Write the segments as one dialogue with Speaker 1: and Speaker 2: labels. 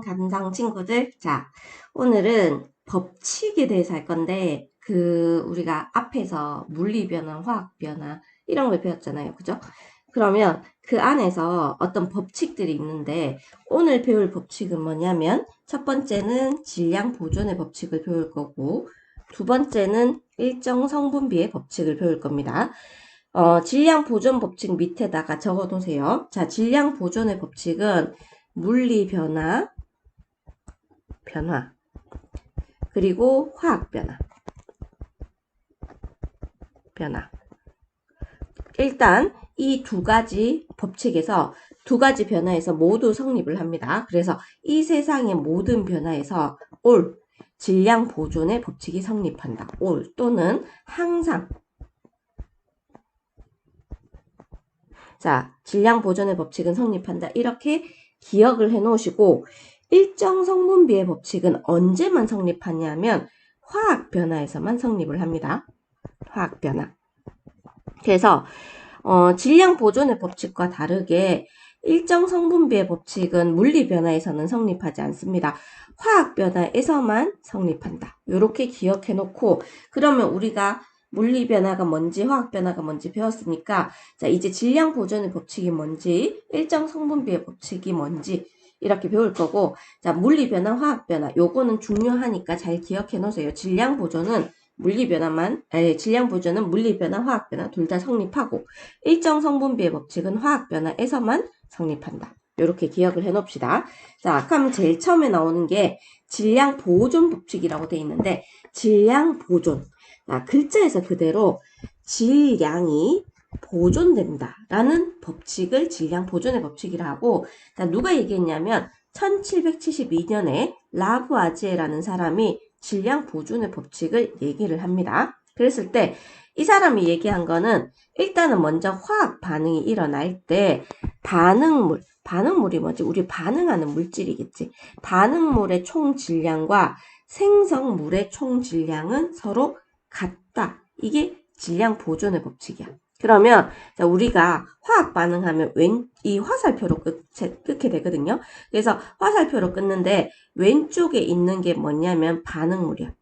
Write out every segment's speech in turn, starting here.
Speaker 1: 간상 친구들, 자, 오늘은 법칙에 대해서 할 건데, 우리가 앞에서 물리변화, 화학변화, 이런 걸 배웠잖아요. 그죠? 그러면 그 안에서 어떤 법칙들이 있는데, 오늘 배울 법칙은 뭐냐면, 첫 번째는 질량 보존의 법칙을 배울 거고, 두 번째는 일정 성분비의 법칙을 배울 겁니다. 질량 보존 법칙 밑에다가 적어 놓으세요. 자, 질량 보존의 법칙은 물리 변화, 그리고 화학 변화. 일단 이 두 가지 법칙에서 두 가지 변화에서 모두 성립을 합니다. 그래서 이 세상의 모든 변화에서 올 질량 보존의 법칙이 성립한다. 올 또는 항상. 자, 질량 보존의 법칙은 성립한다. 이렇게 기억을 해 놓으시고, 일정 성분비의 법칙은 언제만 성립하냐면 화학 변화에서만 성립을 합니다. 화학 변화. 그래서 질량 보존의 법칙과 다르게 일정 성분비의 법칙은 물리 변화에서는 성립하지 않습니다. 화학 변화에서만 성립한다. 이렇게 기억해 놓고, 그러면 우리가 물리 변화가 뭔지 화학 변화가 뭔지 배웠으니까, 자, 이제 질량 보존의 법칙이 뭔지, 일정 성분비의 법칙이 뭔지 이렇게 배울 거고, 자, 물리 변화, 화학 변화 요거는 중요하니까 잘 기억해 놓으세요. 질량 보존은 물리 변화, 화학 변화 둘 다 성립하고, 일정 성분비의 법칙은 화학 변화에서만 성립한다. 이렇게 기억을 해 놓읍시다. 자, 그럼 제일 처음에 나오는 게 질량 보존 법칙이라고 되어 있는데, 질량 보존. 글자에서 그대로 질량이 보존된다라는 법칙을 질량 보존의 법칙이라 하고, 누가 얘기했냐면 1772년에 라부아지에라는 사람이 질량 보존의 법칙을 얘기를 합니다. 그랬을 때 이 사람이 얘기한 거는 일단은 먼저 화학 반응이 일어날 때 반응물이 뭐지? 우리 반응하는 물질이겠지. 반응물의 총 질량과 생성물의 총 질량은 서로 같다. 이게 질량 보존의 법칙이야. 그러면 자, 우리가 화학 반응하면 이 화살표로 끊게 되거든요. 그래서 화살표로 끊는데 왼쪽에 있는 게 뭐냐면 반응물이야.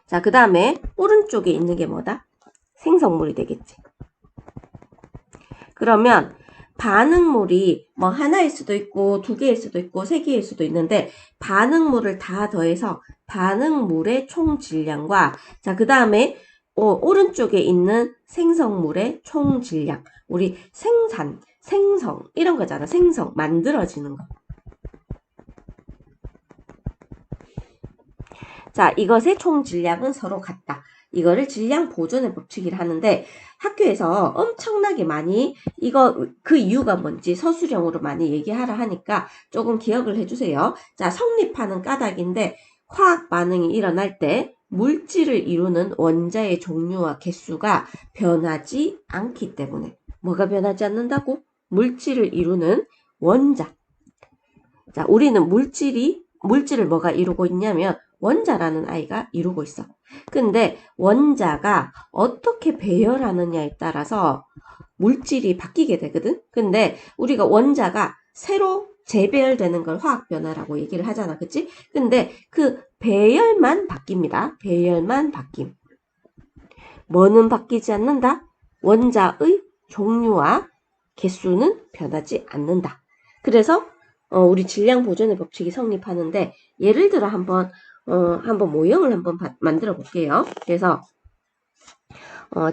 Speaker 1: 자, 그 다음에 오른쪽에 있는 게 뭐다? 생성물이 되겠지. 그러면 반응물이 뭐 하나일 수도 있고 두 개일 수도 있고 세 개일 수도 있는데, 반응물을 다 더해서 반응물의 총 질량과, 자, 그 다음에 오른쪽에 있는 생성물의 총 질량. 우리 생성 이런 거잖아. 생성, 만들어지는 거. 자, 이것의 총 질량은 서로 같다. 이거를 질량 보존의 법칙이라 하는데, 학교에서 엄청나게 많이 그 이유가 뭔지 서술형으로 많이 얘기하라 하니까 조금 기억을 해주세요. 자, 성립하는 까닭인데, 화학 반응이 일어날 때 물질을 이루는 원자의 종류와 개수가 변하지 않기 때문에. 뭐가 변하지 않는다고? 물질을 이루는 원자. 자, 우리는 물질을 뭐가 이루고 있냐면 원자라는 아이가 이루고 있어. 근데 원자가 어떻게 배열하느냐에 따라서 물질이 바뀌게 되거든. 근데 우리가 원자가 새로 재배열되는 걸 화학변화라고 얘기를 하잖아. 그치? 근데 그 배열만 바뀝니다. 배열만 바뀜. 뭐는 바뀌지 않는다? 원자의 종류와 개수는 변하지 않는다. 그래서 우리 질량 보존의 법칙이 성립하는데, 예를 들어 한번 모형을 한번 만들어 볼게요. 그래서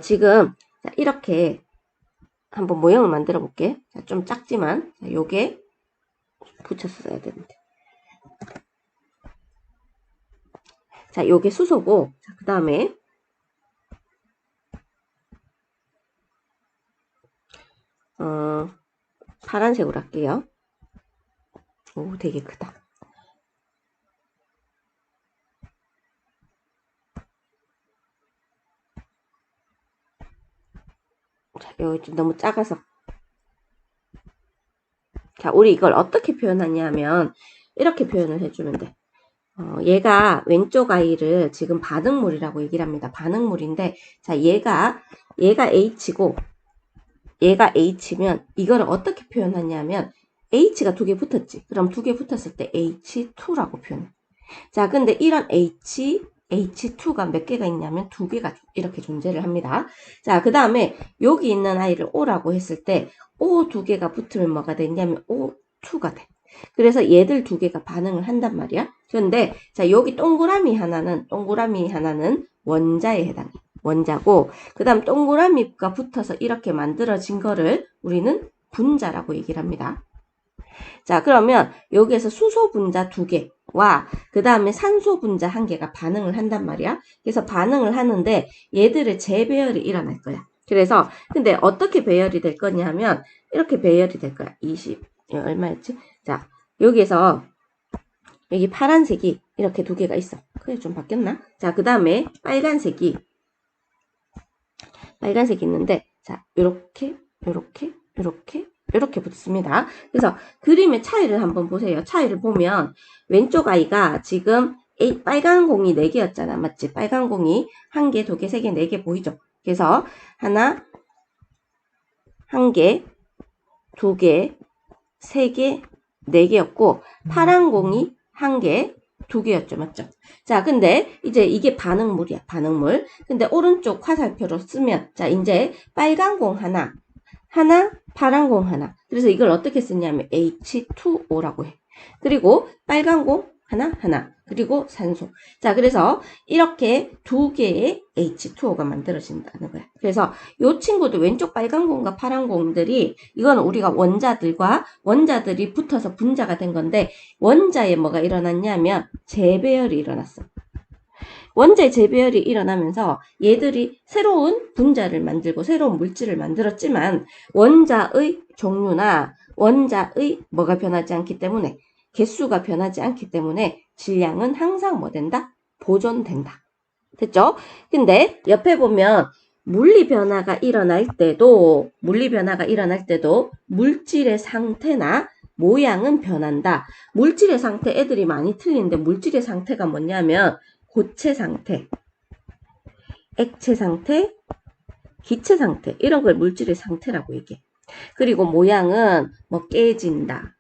Speaker 1: 지금 이렇게 한번 모형을 만들어 볼게. 좀 작지만 요게 붙여서 써야 되는데. 자, 요게 수소고, 그 다음에 파란색으로 할게요. 오, 되게 크다. 자, 여기 좀 너무 작아서. 자, 우리 이걸 어떻게 표현하냐면 이렇게 표현을 해주면 돼. 얘가 왼쪽 아이를 지금 반응물이라고 얘기를 합니다. 반응물인데, 자, 얘가 H고 얘가 H면 이거를 어떻게 표현하냐면 H가 두 개 붙었지. 그럼 두 개 붙었을 때 H2라고 표현해. 자, 근데 이런 H2가 몇 개가 있냐면 두 개가 이렇게 존재를 합니다. 자, 그 다음에 여기 있는 아이를 O라고 했을 때 O 두 개가 붙으면 뭐가 되냐면 O2가 돼. 그래서 얘들 두 개가 반응을 한단 말이야. 그런데 자, 여기 동그라미 하나는 원자에 해당해. 원자고, 그 다음 동그라미가 붙어서 이렇게 만들어진 거를 우리는 분자라고 얘기를 합니다. 자, 그러면 여기에서 수소 분자 두 개와 그 다음에 산소 분자 한 개가 반응을 한단 말이야. 그래서 반응을 하는데 얘들의 재배열이 일어날 거야. 그래서 근데 어떻게 배열이 될 거냐 하면 이렇게 배열이 될 거야. 20 얼마였지? 자, 여기에서 여기 파란색이 이렇게 두 개가 있어. 그래, 좀 바뀌었나? 자, 그 다음에 빨간색이 있는데, 자, 요렇게 붙습니다. 그래서 그림의 차이를 한번 보세요. 차이를 보면 왼쪽 아이가 지금 빨간 공이 4개였잖아. 맞지? 빨간 공이 1개, 2개, 3개, 4개 보이죠? 그래서 하나, 1개, 2개, 3개, 4개였고 파란 공이 1개, 2개였죠. 맞죠? 자, 근데 이제 이게 반응물이야. 반응물. 근데 오른쪽 화살표로 쓰면 자, 이제 빨간 공 하나, 파란 공 하나. 그래서 이걸 어떻게 쓰냐면 H2O라고 해. 그리고 빨간 공 하나, 그리고 산소. 자, 그래서 이렇게 두 개의 H2O가 만들어진다는 거야. 그래서 이 친구들 왼쪽 빨간 공과 파란 공들이 이건 우리가 원자들이 붙어서 분자가 된 건데 원자에 뭐가 일어났냐면 재배열이 일어났어. 원자의 재배열이 일어나면서 얘들이 새로운 분자를 만들고 새로운 물질을 만들었지만 원자의 종류나 원자의 뭐가 변하지 않기 때문에 개수가 변하지 않기 때문에 질량은 항상 뭐 된다? 보존된다. 됐죠? 근데 옆에 보면 물리 변화가 일어날 때도 물질의 상태나 모양은 변한다. 물질의 상태 애들이 많이 틀린데 물질의 상태가 뭐냐면 고체 상태, 액체 상태, 기체 상태 이런 걸 물질의 상태라고 얘기해. 그리고 모양은 뭐 깨진다,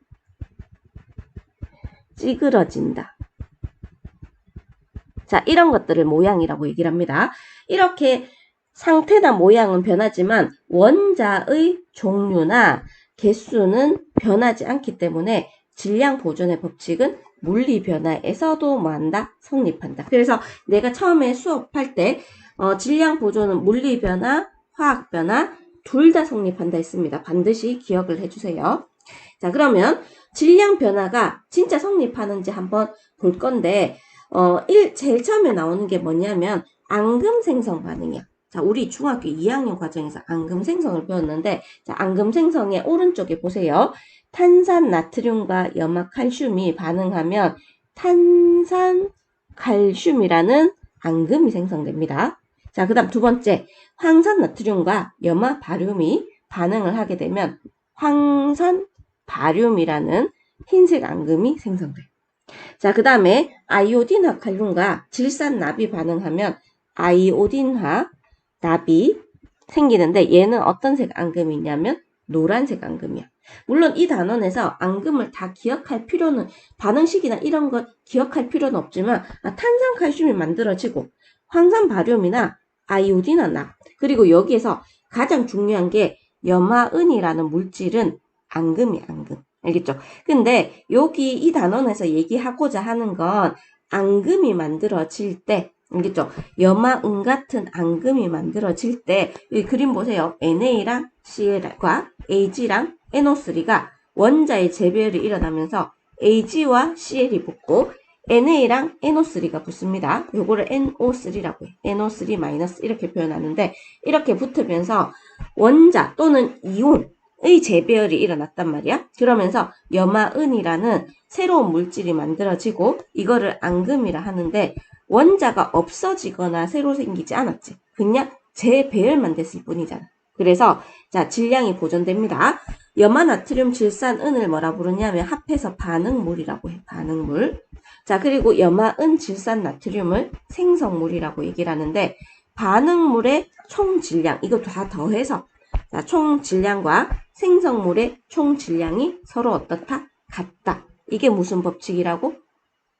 Speaker 1: 찌그러진다. 자, 이런 것들을 모양이라고 얘기를 합니다. 이렇게 상태나 모양은 변하지만 원자의 종류나 개수는 변하지 않기 때문에 질량 보존의 법칙은 물리 변화에서도 뭐한다? 성립한다. 그래서 내가 처음에 수업할 때 질량 보존은 물리 변화, 화학 변화 둘 다 성립한다 했습니다. 반드시 기억을 해주세요. 자, 그러면 질량 변화가 진짜 성립하는지 한번 볼 건데 제일 처음에 나오는 게 뭐냐면 앙금 생성 반응이야. 자, 우리 중학교 2학년 과정에서 앙금 생성을 배웠는데 자, 앙금 생성의 오른쪽에 보세요. 탄산 나트륨과 염화 칼슘이 반응하면 탄산 칼슘이라는 앙금이 생성됩니다. 자, 그 다음 두 번째 황산 나트륨과 염화 바륨이 반응을 하게 되면 황산 바륨이라는 흰색 앙금이 생성돼. 자, 그 다음에 아이오딘화 칼륨과 질산납이 반응하면 아이오딘화 납이 생기는데 얘는 어떤 색 앙금이냐면 노란색 앙금이야. 물론 이 단원에서 앙금을 다 기억할 필요는 반응식이나 이런 것 기억할 필요는 없지만 탄산칼슘이 만들어지고 황산바륨이나 아이오딘화 납 그리고 여기에서 가장 중요한 게 염화은이라는 물질은 앙금이 앙금. 알겠죠? 근데 여기 이 단원에서 얘기하고자 하는 건 앙금이 만들어질 때 알겠죠? 염화은 같은 앙금이 만들어질 때 이 그림 보세요. NA랑 CL과 AG랑 NO3가 원자의 재배열이 일어나면서 AG와 CL이 붙고 NA랑 NO3가 붙습니다. 요거를 NO3라고 해. NO3- 이렇게 표현하는데 이렇게 붙으면서 원자 또는 이온의 재배열이 일어났단 말이야. 그러면서 염화은이라는 새로운 물질이 만들어지고 이거를 앙금이라 하는데 원자가 없어지거나 새로 생기지 않았지. 그냥 재배열만 됐을 뿐이잖아. 그래서 자 질량이 보존됩니다. 염화나트륨 질산은을 뭐라 부르냐면 합해서 반응물이라고 해. 반응물. 자 그리고 염화은 질산나트륨을 생성물이라고 얘기를 하는데 반응물의 총 질량 이거 다 더해서 자, 총 질량과 생성물의 총 질량이 서로 어떻다? 같다. 이게 무슨 법칙이라고?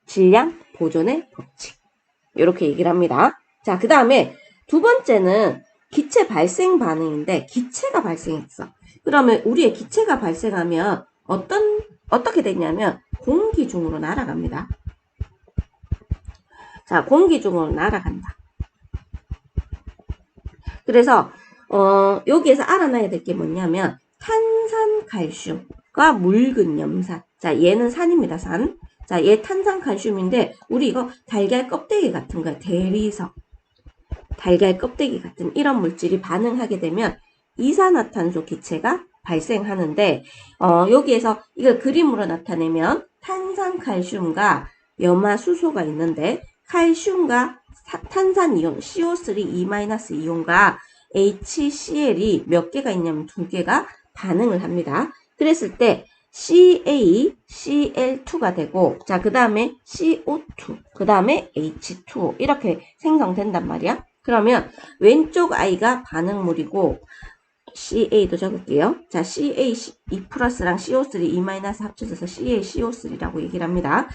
Speaker 1: 질량 보존의 법칙. 이렇게 얘기를 합니다. 자, 그 다음에 두 번째는 기체 발생 반응인데 기체가 발생했어. 그러면 우리의 기체가 발생하면 어떻게 되냐면 공기 중으로 날아갑니다. 자, 공기 중으로 날아간다. 그래서 여기에서 알아놔야 될 게 뭐냐면 탄산칼슘과 묽은 염산. 자, 얘는 산입니다. 산. 자, 얘 탄산칼슘인데 우리 이거 달걀 껍데기 같은 거야. 대리석. 달걀 껍데기 같은 이런 물질이 반응하게 되면 이산화탄소 기체가 발생하는데 여기에서 이걸 그림으로 나타내면 탄산칼슘과 염화수소가 있는데 칼슘과 탄산이온 CO3 2-이온과 HCl이 몇 개가 있냐면 두 개가 반응을 합니다. 그랬을 때 CaCl2가 되고 자, 그 다음에 CO2, 그 다음에 H2O 이렇게 생성된단 말이야. 그러면 왼쪽 I가 반응물이고 CA도 적을게요. 자, CA2 플러스랑 CO3 2- 합쳐져서 CaCO3라고 얘기를 합니다.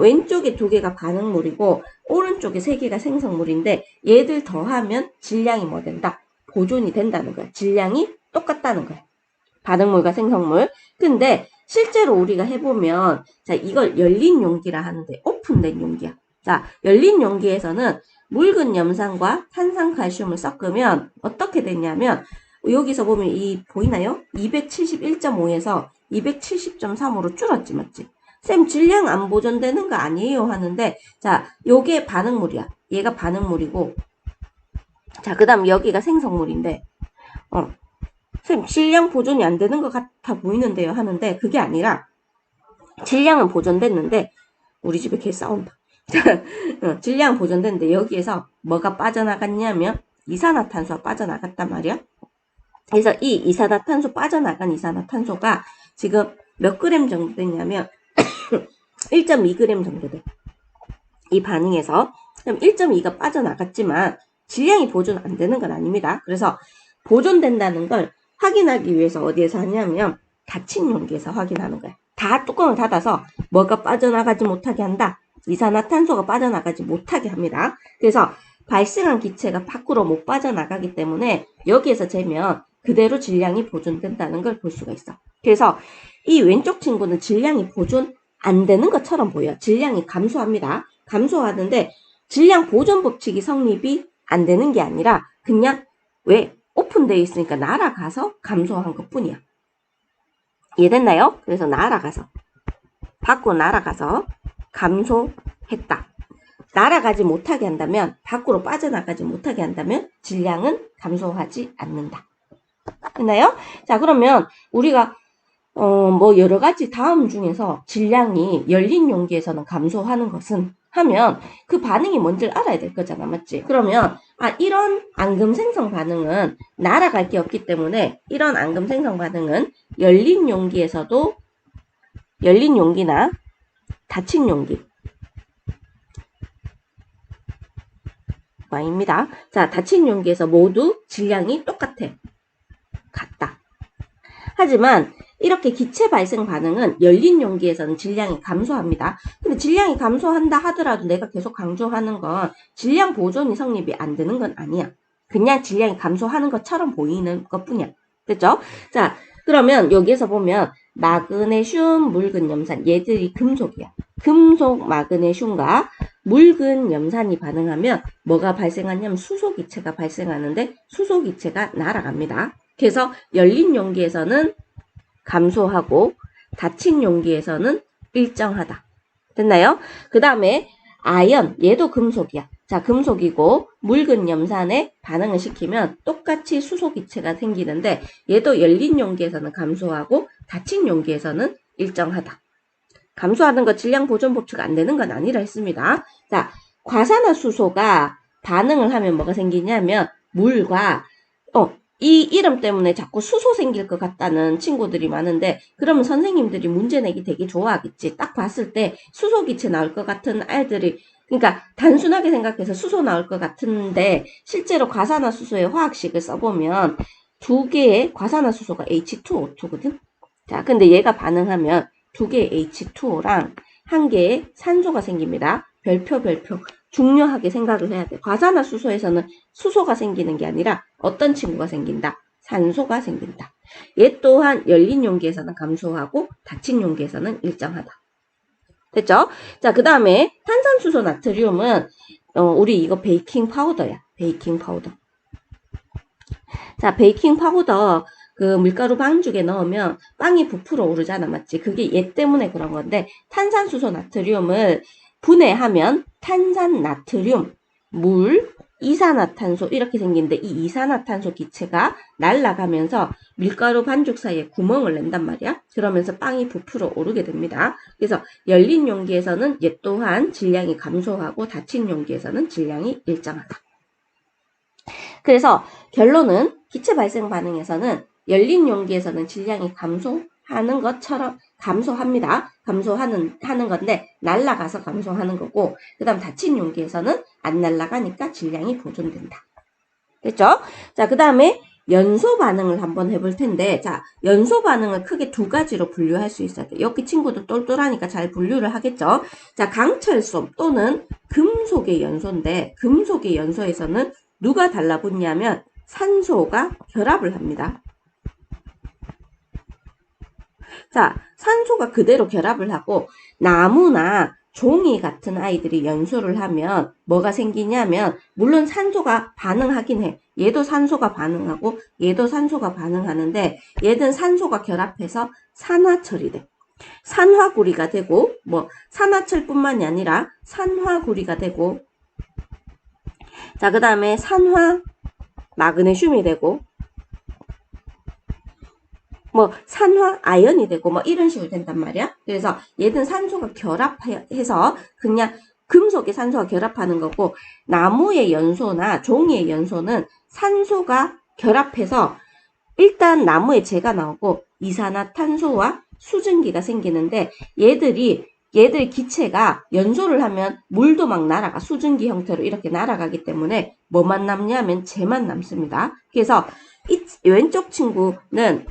Speaker 1: 왼쪽에 두 개가 반응물이고 오른쪽에 세 개가 생성물인데 얘들 더하면 질량이 뭐 된다? 보존이 된다는 거야. 질량이 똑같다는 거야. 반응물과 생성물. 근데 실제로 우리가 해보면 자, 이걸 열린 용기라 하는데 오픈된 용기야. 자, 열린 용기에서는 묽은 염산과 탄산칼슘을 섞으면 어떻게 되냐면 여기서 보면 이 보이나요? 271.5에서 270.3으로 줄었지, 맞지? 쌤, 질량 안 보존되는 거 아니에요? 하는데 자, 요게 반응물이야. 얘가 반응물이고 자, 그 다음 여기가 생성물인데 쌤, 질량 보존이 안 되는 것 같아 보이는데요? 하는데 그게 아니라 질량은 보존됐는데 우리 집에 개 싸운다. 질량은 보존됐는데 여기에서 뭐가 빠져나갔냐면 이산화탄소가 빠져나갔단 말이야. 그래서 이 이산화탄소 빠져나간 이산화탄소가 지금 몇 그램 정도 되냐면 1.2g 정도 돼. 이 반응에서 그럼 1.2가 빠져나갔지만 질량이 보존 안 되는 건 아닙니다. 그래서 보존된다는 걸 확인하기 위해서 어디에서 하냐면 닫힌 용기에서 확인하는 거야. 다 뚜껑을 닫아서 뭐가 빠져나가지 못하게 한다. 이산화탄소가 빠져나가지 못하게 합니다. 그래서 발생한 기체가 밖으로 못 빠져나가기 때문에 여기에서 재면 그대로 질량이 보존된다는 걸 볼 수가 있어. 그래서 이 왼쪽 친구는 질량이 보존 안 되는 것처럼 보여. 질량이 감소합니다. 감소하는데 질량 보존 법칙이 성립이 안 되는 게 아니라 그냥 왜 오픈되어 있으니까 날아가서 감소한 것 뿐이야. 이해됐나요? 그래서 날아가서 밖으로 날아가서 감소했다. 날아가지 못하게 한다면 밖으로 빠져나가지 못하게 한다면 질량은 감소하지 않는다. 됐나요? 자, 그러면 우리가 뭐 여러 가지 다음 중에서 질량이 열린 용기에서는 감소하는 것은 하면 그 반응이 뭔지를 알아야 될 거잖아, 맞지? 그러면 이런 앙금 생성 반응은 날아갈 게 없기 때문에 이런 앙금 생성 반응은 열린 용기에서도 열린 용기나 닫힌 용기 입니다. 자, 닫힌 용기에서 모두 질량이 같다. 하지만 이렇게 기체 발생 반응은 열린 용기에서는 질량이 감소합니다. 근데 질량이 감소한다 하더라도 내가 계속 강조하는 건 질량 보존이 성립이 안 되는 건 아니야. 그냥 질량이 감소하는 것처럼 보이는 것뿐이야. 됐죠? 자, 그러면 여기에서 보면 마그네슘, 묽은 염산 얘들이 금속이야. 금속 마그네슘과 묽은 염산이 반응하면 뭐가 발생하냐면 수소기체가 발생하는데 수소기체가 날아갑니다. 그래서 열린 용기에서는 감소하고 닫힌 용기에서는 일정하다. 됐나요? 그 다음에 아연, 얘도 금속이야. 자, 금속이고 묽은 염산에 반응을 시키면 똑같이 수소기체가 생기는데 얘도 열린 용기에서는 감소하고 닫힌 용기에서는 일정하다. 감소하는 거 질량 보존 법칙 안 되는 건 아니라 했습니다. 자, 과산화수소가 반응을 하면 뭐가 생기냐면 물과 이 이름 때문에 자꾸 수소 생길 것 같다는 친구들이 많은데 그러면 선생님들이 문제 내기 되게 좋아하겠지. 딱 봤을 때 수소기체 나올 것 같은 아이들이 그러니까 단순하게 생각해서 수소 나올 것 같은데 실제로 과산화수소의 화학식을 써보면 두 개의 과산화수소가 H2O2거든. 자, 근데 얘가 반응하면 두 개의 H2O랑 한 개의 산소가 생깁니다. 별표. 중요하게 생각을 해야 돼. 과산화수소에서는 수소가 생기는 게 아니라 어떤 친구가 생긴다? 산소가 생긴다. 얘 또한 열린 용기에서는 감소하고 닫힌 용기에서는 일정하다. 됐죠? 자, 그 다음에 탄산수소 나트륨은 우리 이거 베이킹 파우더야. 베이킹 파우더. 자, 베이킹 파우더 그 밀가루 반죽에 넣으면 빵이 부풀어 오르잖아, 맞지? 그게 얘 때문에 그런 건데 탄산수소 나트륨을 분해하면 탄산 나트륨, 물, 이산화탄소 이렇게 생긴데 이 이산화탄소 기체가 날아가면서 밀가루 반죽 사이에 구멍을 낸단 말이야. 그러면서 빵이 부풀어 오르게 됩니다. 그래서 열린 용기에서는 얘 또한 질량이 감소하고 닫힌 용기에서는 질량이 일정하다. 그래서 결론은 기체 발생 반응에서는 열린 용기에서는 질량이 감소하는 것처럼 감소합니다. 감소하는 건데 날아가서 감소하는 거고 그 다음 닫힌 용기에서는 안 날아가니까 질량이 보존된다. 됐죠? 자, 그 다음에 연소 반응을 한번 해볼 텐데 자, 연소 반응을 크게 두 가지로 분류할 수 있어야 돼. 여기 친구도 똘똘하니까 잘 분류를 하겠죠? 자, 강철소 또는 금속의 연소인데 금속의 연소에서는 누가 달라붙냐면 산소가 결합을 합니다. 자, 산소가 그대로 결합을 하고 나무나 종이 같은 아이들이 연소를 하면 뭐가 생기냐면 물론 산소가 반응하긴 해. 얘도 산소가 반응하고 얘도 산소가 반응하는데 얘는 산소가 결합해서 산화철이 돼. 산화구리가 되고 뭐 산화철뿐만이 아니라 산화구리가 되고 자, 그 다음에 산화 마그네슘이 되고 뭐 산화 아연이 되고 뭐 이런 식으로 된단 말이야. 그래서 얘는 산소가 결합해서 그냥 금속의 산소가 결합하는 거고 나무의 연소나 종이의 연소는 산소가 결합해서 일단 나무에 재가 나오고 이산화탄소와 수증기가 생기는데 얘들 기체가 연소를 하면 물도 막 날아가 수증기 형태로 이렇게 날아가기 때문에 뭐만 남냐면 재만 남습니다. 그래서 이 왼쪽 친구는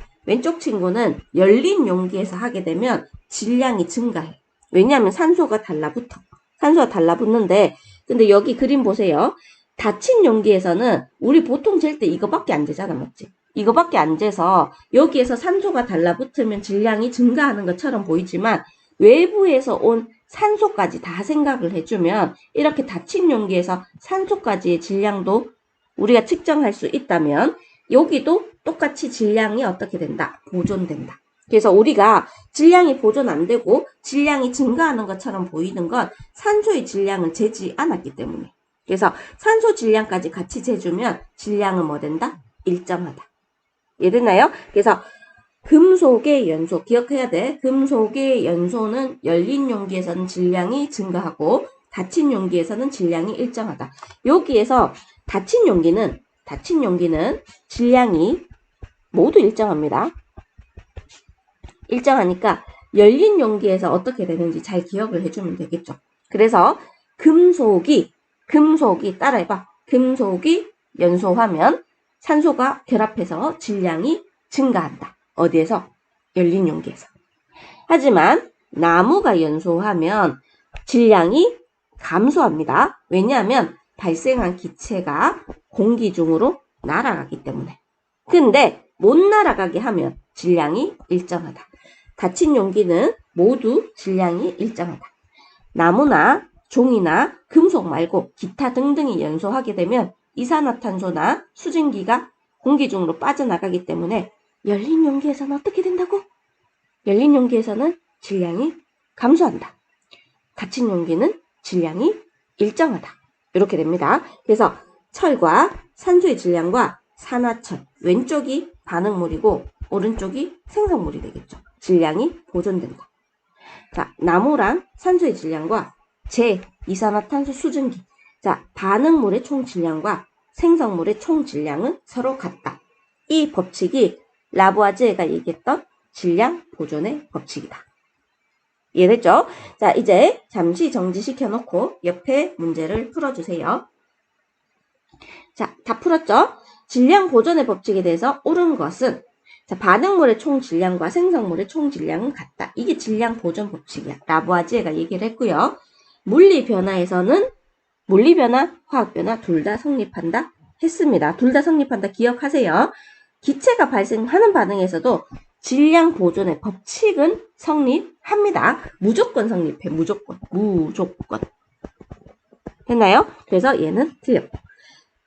Speaker 1: 열린 용기에서 하게 되면 질량이 증가해. 왜냐하면 산소가 달라붙어. 산소가 달라붙는데 근데 여기 그림 보세요. 닫힌 용기에서는 우리 보통 잴 때 이거밖에 안 되잖아, 맞지? 이거밖에 안 돼서 여기에서 산소가 달라붙으면 질량이 증가하는 것처럼 보이지만 외부에서 온 산소까지 다 생각을 해주면 이렇게 닫힌 용기에서 산소까지의 질량도 우리가 측정할 수 있다면 여기도 똑같이 질량이 어떻게 된다? 보존된다. 그래서 우리가 질량이 보존 안 되고 질량이 증가하는 것처럼 보이는 건 산소의 질량을 재지 않았기 때문에. 그래서 산소 질량까지 같이 재주면 질량은 뭐 된다? 일정하다. 이해됐나요? 그래서 금속의 연소 기억해야 돼. 금속의 연소는 열린 용기에서는 질량이 증가하고 닫힌 용기에서는 질량이 일정하다. 여기에서 닫힌 용기는 질량이 모두 일정합니다. 일정하니까 열린 용기에서 어떻게 되는지 잘 기억을 해주면 되겠죠. 그래서 금속이 따라해봐. 금속이 연소하면 산소가 결합해서 질량이 증가한다. 어디에서? 열린 용기에서. 하지만 나무가 연소하면 질량이 감소합니다. 왜냐하면 발생한 기체가 공기 중으로 날아가기 때문에. 근데 못 날아가게 하면 질량이 일정하다. 닫힌 용기는 모두 질량이 일정하다. 나무나 종이나 금속 말고 기타 등등이 연소하게 되면 이산화탄소나 수증기가 공기 중으로 빠져나가기 때문에 열린 용기에서는 어떻게 된다고? 열린 용기에서는 질량이 감소한다. 닫힌 용기는 질량이 일정하다. 이렇게 됩니다. 그래서 철과 산소의 질량과 산화철, 왼쪽이 반응물이고 오른쪽이 생성물이 되겠죠. 질량이 보존된다. 자, 나무랑 산소의 질량과 이산화탄소 수증기. 자, 반응물의 총 질량과 생성물의 총 질량은 서로 같다. 이 법칙이 라부아즈에가 얘기했던 질량 보존의 법칙이다. 이해됐죠? 자, 이제 잠시 정지시켜 놓고 옆에 문제를 풀어주세요. 자, 다 풀었죠? 질량 보존의 법칙에 대해서 옳은 것은 자, 반응물의 총 질량과 생성물의 총 질량은 같다. 이게 질량 보존 법칙이야. 라부아지에가 얘기를 했고요. 물리 변화에서는 물리 변화, 화학 변화 둘 다 성립한다 했습니다. 둘 다 성립한다 기억하세요. 기체가 발생하는 반응에서도 질량 보존의 법칙은 성립합니다. 무조건 성립해. 무조건. 했나요? 그래서 얘는 틀렸고.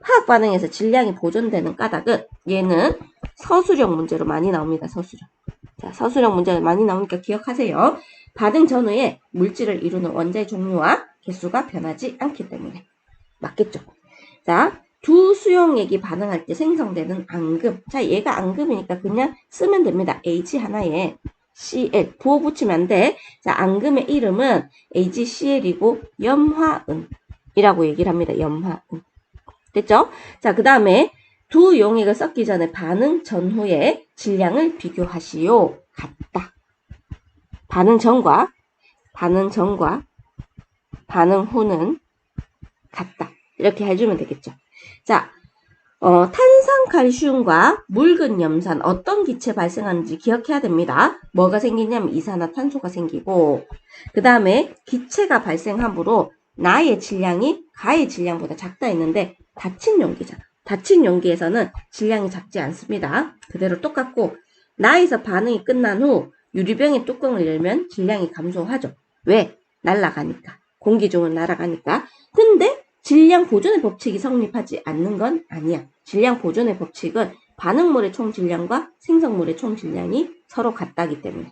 Speaker 1: 화학 반응에서 질량이 보존되는 까닭은 얘는 서술형 문제로 많이 나옵니다. 서술형. 자, 서술형 문제가 많이 나오니까 기억하세요. 반응 전후에 물질을 이루는 원자의 종류와 개수가 변하지 않기 때문에. 맞겠죠? 자, 두 수용액이 반응할 때 생성되는 앙금. 자, 얘가 앙금이니까 그냥 쓰면 됩니다. H 하나에 Cl. 부호 붙이면 안 돼. 자, 앙금의 이름은 AgCl이고 염화음이라고 얘기를 합니다. 염화음. 됐죠? 자, 그 다음에 두 용액을 섞기 전에 반응 전후의 질량을 비교하시오. 같다. 반응 전과 반응 후는 같다. 이렇게 해주면 되겠죠. 자, 탄산칼슘과 묽은 염산 어떤 기체 발생하는지 기억해야 됩니다. 뭐가 생기냐면 이산화탄소가 생기고 그 다음에 기체가 발생함으로 나의 질량이 가의 질량보다 작다 했는데 닫힌 용기잖아. 닫힌 용기에서는 질량이 작지 않습니다. 그대로 똑같고 나에서 반응이 끝난 후 유리병의 뚜껑을 열면 질량이 감소하죠. 왜? 날아가니까. 공기 중은 날아가니까. 근데 질량 보존의 법칙이 성립하지 않는 건 아니야. 질량 보존의 법칙은 반응물의 총 질량과 생성물의 총 질량이 서로 같다기 때문에.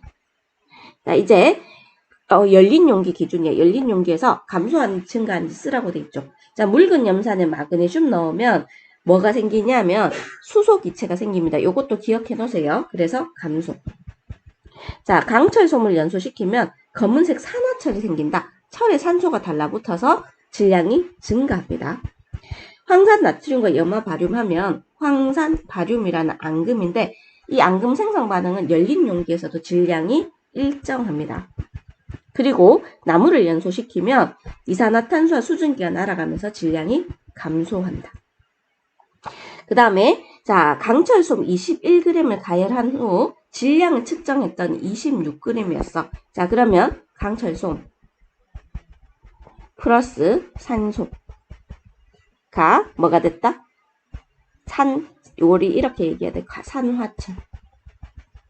Speaker 1: 자, 이제 열린 용기 기준이에요. 열린 용기에서 감소하는지 증가하는지 쓰라고 돼 있죠. 자, 묽은 염산에 마그네슘 넣으면 뭐가 생기냐면 수소 기체가 생깁니다. 요것도 기억해 놓으세요. 그래서 감소. 자, 강철솜을 연소시키면 검은색 산화철이 생긴다. 철에 산소가 달라붙어서 질량이 증가합니다. 황산 나트륨과 염화 바륨하면 황산 바륨이라는 앙금인데 이 앙금 생성 반응은 열린 용기에서도 질량이 일정합니다. 그리고 나무를 연소시키면 이산화탄소와 수증기가 날아가면서 질량이 감소한다. 그 다음에 자, 강철솜 21g을 가열한 후 질량을 측정했더니 26g이었어. 자, 그러면 강철솜 플러스 산소가 뭐가 됐다? 요리 이렇게 얘기해야 돼. 산화철.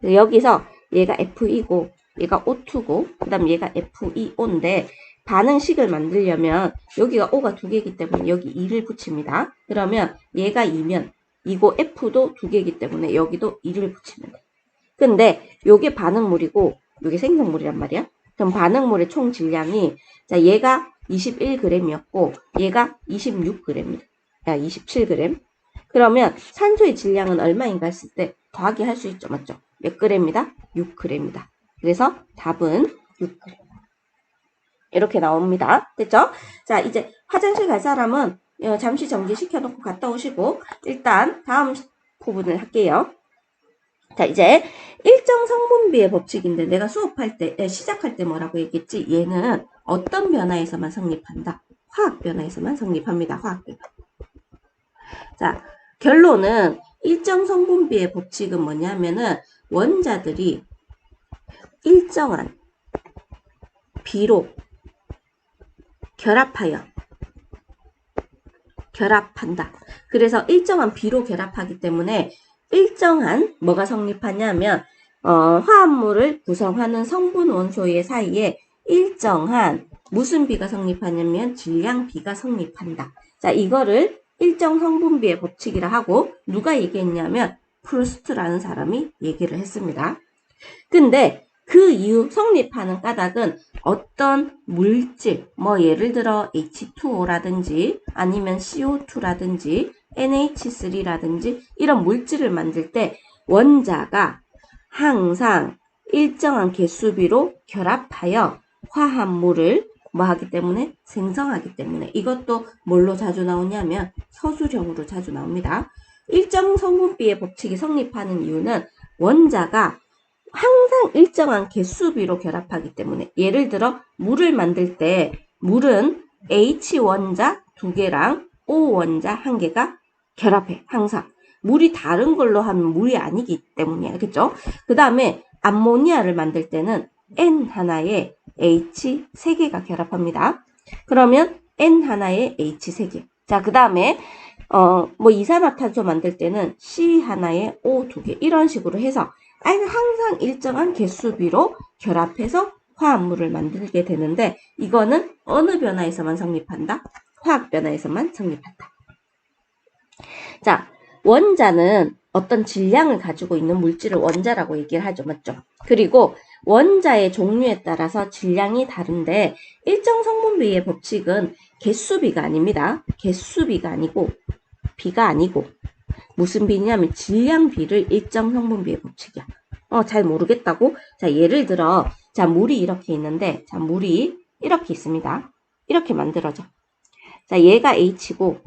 Speaker 1: 여기서 얘가 Fe고 얘가 O2고 그 다음 얘가 FeO인데 반응식을 만들려면 여기가 O가 두 개이기 때문에 여기 2를 붙입니다. 그러면 얘가 2면 이거 F도 두 개이기 때문에 여기도 2를 붙이면 돼. 근데 요게 반응물이고 요게 생성물이란 말이야. 그럼 반응물의 총 질량이 자 얘가 21g이었고 얘가 26g입니다. 27g. 그러면 산소의 질량은 얼마인가 했을 때 더하기 할 수 있죠. 맞죠? 몇 g입니다? 6g이다. 그래서 답은 6g. 이렇게 나옵니다. 됐죠? 자, 이제 화장실 갈 사람은 잠시 정지시켜놓고 갔다 오시고 일단 다음 부분을 할게요. 자, 이제 일정 성분비의 법칙인데 내가 수업할 때 시작할 때 뭐라고 얘기했지? 얘는 어떤 변화에서만 성립한다? 화학 변화에서만 성립합니다. 화학 변화. 자, 결론은 일정 성분비의 법칙은 뭐냐면은 원자들이 일정한 비로 결합한다. 그래서 일정한 비로 결합하기 때문에 일정한 뭐가 성립하냐면 화합물을 구성하는 성분 원소의 사이에 일정한 무슨 비가 성립하냐면 질량 비가 성립한다. 자, 이거를 일정 성분비의 법칙이라 하고 누가 얘기했냐면 프루스트라는 사람이 얘기를 했습니다. 근데 그 이후 성립하는 까닭은 어떤 물질, 뭐 예를 들어 H2O라든지 아니면 CO2라든지 NH3라든지 이런 물질을 만들 때 원자가 항상 일정한 개수비로 결합하여 화합물을 뭐 하기 때문에 생성하기 때문에 이것도 뭘로 자주 나오냐면 서술형으로 자주 나옵니다. 일정 성분비의 법칙이 성립하는 이유는 원자가 항상 일정한 개수비로 결합하기 때문에 예를 들어 물을 만들 때 물은 H 원자 2개랑 O 원자 1개가 결합해 항상. 물이 다른 걸로 하면 물이 아니기 때문이야. 알겠죠? 그 다음에 암모니아를 만들 때는 N 하나에 H 3개가 결합합니다. 그러면 N 하나에 H 3개. 자, 그 다음에 뭐 이산화탄소 만들 때는 C 하나에 O 2개. 이런 식으로 해서 항상 일정한 개수비로 결합해서 화합물을 만들게 되는데 이거는 어느 변화에서만 성립한다? 화학 변화에서만 성립한다. 자, 원자는 어떤 질량을 가지고 있는 물질을 원자라고 얘기를 하죠. 맞죠? 그리고 원자의 종류에 따라서 질량이 다른데 일정 성분비의 법칙은 개수비가 아닙니다. 개수비가 아니고 비가 아니고 무슨 비냐면 질량비를 일정 성분비의 법칙이야. 잘 모르겠다고? 자, 예를 들어 자, 물이 이렇게 있는데 자, 물이 이렇게 있습니다. 이렇게 만들어져. 자, 얘가 H고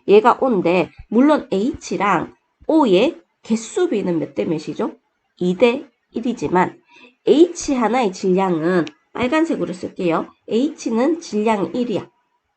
Speaker 1: 얘가 O인데 물론 H랑 O의 개수비는 몇 대 몇이죠? 2대 1이지만 H 하나의 질량은 빨간색으로 쓸게요. H는 질량이 1이야.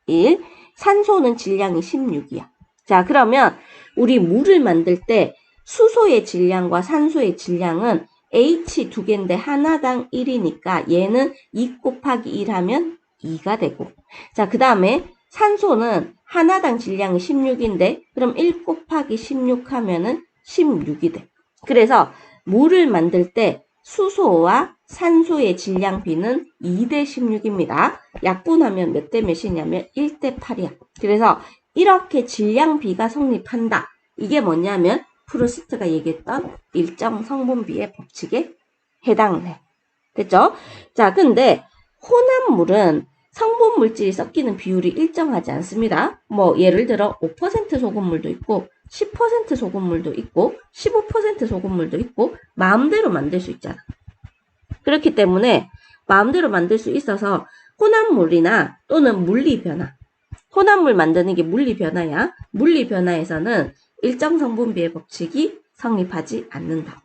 Speaker 1: 1. 산소는 질량이 16이야. 자, 그러면 우리 물을 만들 때 수소의 질량과 산소의 질량은 H 2개인데 하나당 1이니까 얘는 2 곱하기 1 하면 2가 되고 자, 그 다음에 산소는 하나당 질량이 16인데 그럼 1 곱하기 16 하면은 16이 돼. 그래서 물을 만들 때 수소와 산소의 질량비는 2대 16입니다. 약분하면 몇 대 몇이냐면 1대 8이야. 그래서 이렇게 질량비가 성립한다. 이게 뭐냐면 프루스트가 얘기했던 일정 성분비의 법칙에 해당을 해. 됐죠? 자, 근데 혼합물은 성분 물질이 섞이는 비율이 일정하지 않습니다. 뭐 예를 들어 5% 소금물도 있고 10% 소금물도 있고 15% 소금물도 있고 마음대로 만들 수 있잖아. 그렇기 때문에 마음대로 만들 수 있어서 혼합물이나 또는 물리변화 혼합물 만드는 게 물리변화야. 물리변화에서는 일정 성분비의 법칙이 성립하지 않는다.